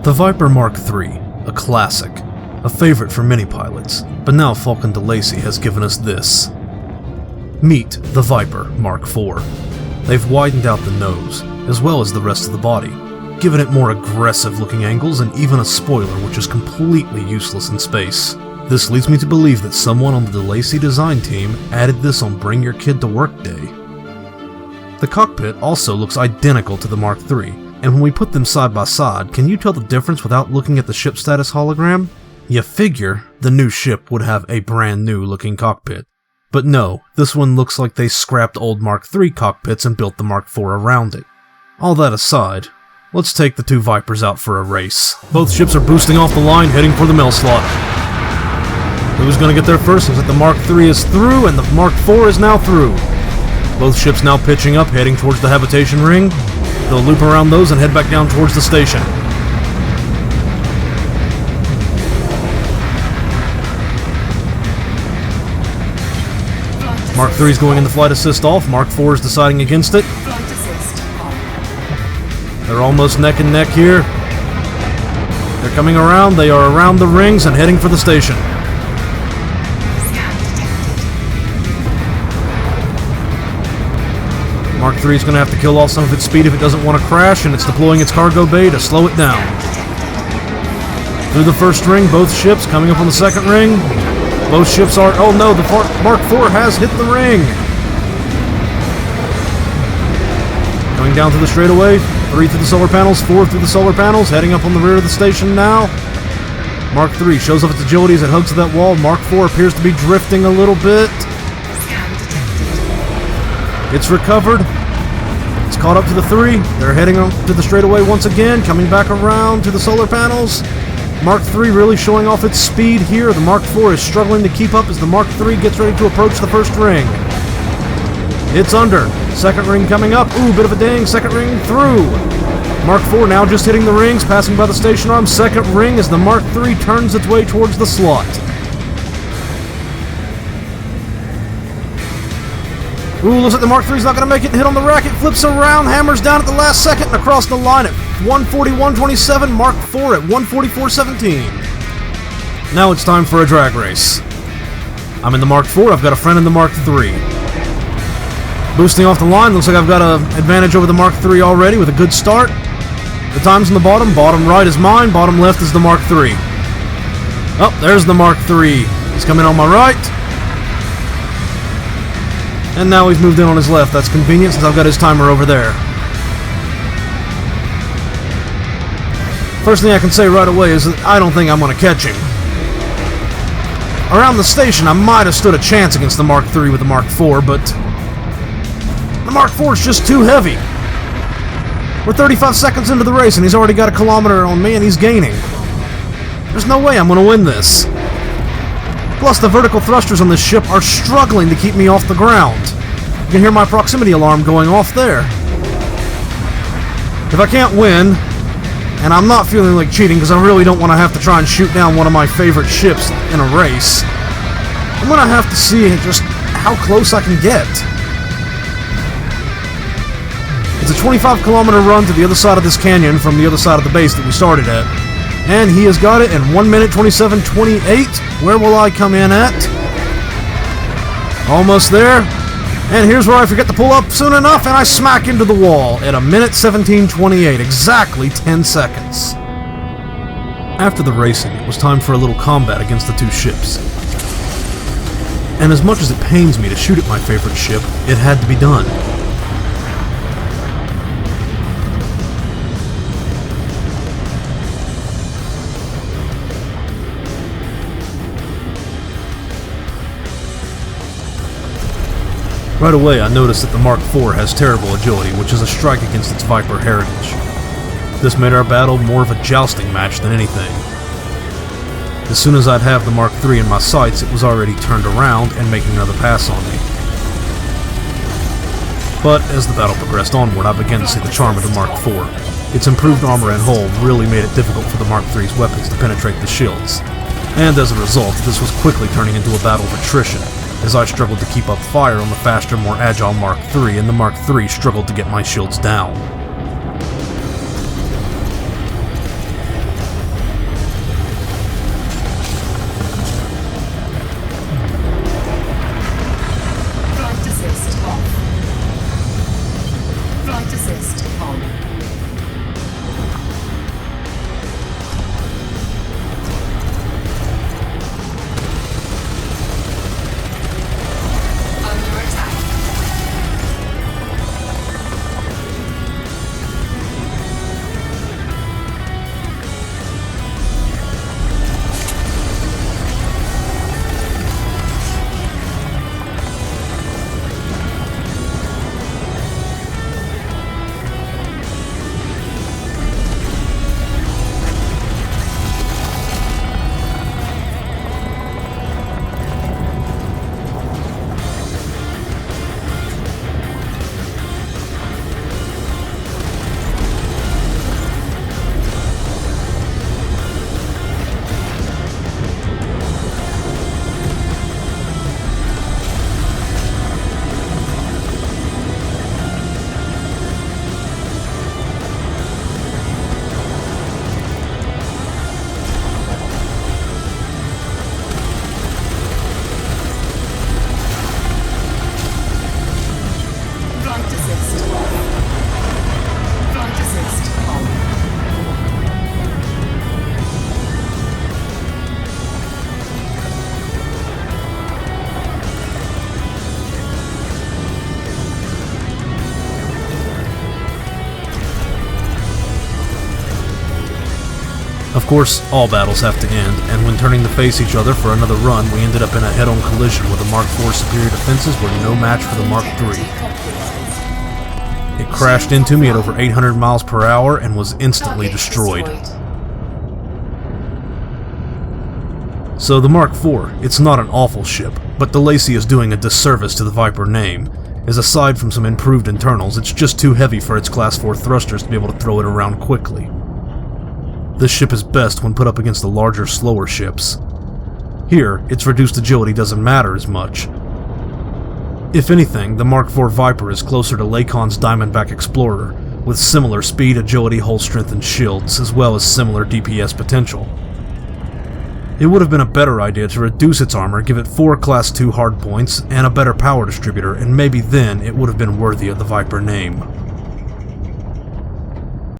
The Viper Mk3, a classic, a favorite for many pilots, but now Faulcon Delacy has given us this. Meet the Viper Mk4. They've widened out the nose, as well as the rest of the body, giving it more aggressive looking angles and even a spoiler which is completely useless in space. This leads me to believe that someone on the Delacy design team added this on Bring Your Kid to Work Day. The cockpit also looks identical to the Mk3, and when we put them side by side, can you tell the difference without looking at the ship status hologram? You figure the new ship would have a brand new looking cockpit. But no, this one looks like they scrapped old Mk3 cockpits and built the Mk4 around it. All that aside, let's take the two Vipers out for a race. Both ships are boosting off the line, heading for the mail slot. Who's gonna get there first? Looks like the Mk3 is through and the Mk4 is now through. Both ships now pitching up, heading towards the habitation ring. They'll loop around those and head back down towards the station. Mk3 is going in the flight assist off, Mk4 is deciding against it. They're almost neck and neck here. They're coming around, they are around the rings and heading for the station. Mk3 is going to have to kill off some of its speed if it doesn't want to crash, and it's deploying its cargo bay to slow it down. Through the first ring, both ships coming up on the second ring. Both ships are... oh no, the Mk4 has hit the ring! Going down to the straightaway, 3 through the solar panels, 4 through the solar panels, heading up on the rear of the station now. Mk3 shows off its agility as it hugs to that wall. Mk4 appears to be drifting a little bit. It's recovered. It's caught up to the 3. They're heading up to the straightaway once again, coming back around to the solar panels. Mk3 really showing off its speed here. The Mk4 is struggling to keep up as the Mk3 gets ready to approach the first ring. It's under. Second ring coming up. Ooh, bit of a ding. Second ring through. Mk4 now just hitting the rings, passing by the station arm. Second ring as the Mk3 turns its way towards the slot. Ooh, looks like the Mk3's not going to make it and hit on the rack. It flips around, hammers down at the last second, and across the line at 141.27, Mk4 at 144.17. Now it's time for a drag race. I'm in the Mk4, I've got a friend in the Mk3. Boosting off the line, looks like I've got an advantage over the Mk3 already with a good start. The time's in the bottom right is mine, bottom left is the Mk3. Oh, there's the Mk3. He's coming on my right. And now he's moved in on his left. That's convenient since I've got his timer over there. First thing I can say right away is that I don't think I'm going to catch him. Around the station, I might have stood a chance against the Mk3 with the Mk4, but the Mk4 is just too heavy. We're 35 seconds into the race and he's already got a kilometer on me and he's gaining. There's no way I'm going to win this. Plus, the vertical thrusters on this ship are struggling to keep me off the ground. You can hear my proximity alarm going off there. If I can't win, and I'm not feeling like cheating because I really don't want to have to try and shoot down one of my favorite ships in a race, I'm going to have to see just how close I can get. It's a 25-kilometer run to the other side of this canyon from the other side of the base that we started at. And he has got it in 1 minute 27.28. Where will I come in at? Almost there. And here's where I forget to pull up soon enough, and I smack into the wall at 1 minute 17.28. Exactly 10 seconds. After the racing, it was time for a little combat against the two ships. And as much as it pains me to shoot at my favorite ship, it had to be done. Right away, I noticed that the Mk4 has terrible agility, which is a strike against its Viper heritage. This made our battle more of a jousting match than anything. As soon as I'd have the Mk3 in my sights, it was already turned around and making another pass on me. But as the battle progressed onward, I began to see the charm of the Mk4. Its improved armor and hull really made it difficult for the Mk3's weapons to penetrate the shields. And as a result, this was quickly turning into a battle of attrition, as I struggled to keep up fire on the faster, more agile Mk3, and the Mk3 struggled to get my shields down. Of course, all battles have to end, and when turning to face each other for another run, we ended up in a head-on collision where the Mark IV's superior defenses were no match for the Mark III. It crashed into me at over 800 miles per hour and was instantly destroyed. So the Mark IV, it's not an awful ship, but Delacy is doing a disservice to the Viper name, as aside from some improved internals, it's just too heavy for its Class 4 thrusters to be able to throw it around quickly. This ship is best when put up against the larger, slower ships. Here, its reduced agility doesn't matter as much. If anything, the Mark IV Viper is closer to Lacon's Diamondback Explorer, with similar speed, agility, hull strength, and shields, as well as similar DPS potential. It would have been a better idea to reduce its armor, give it 4 Class 2 hardpoints, and a better power distributor, and maybe then it would have been worthy of the Viper name.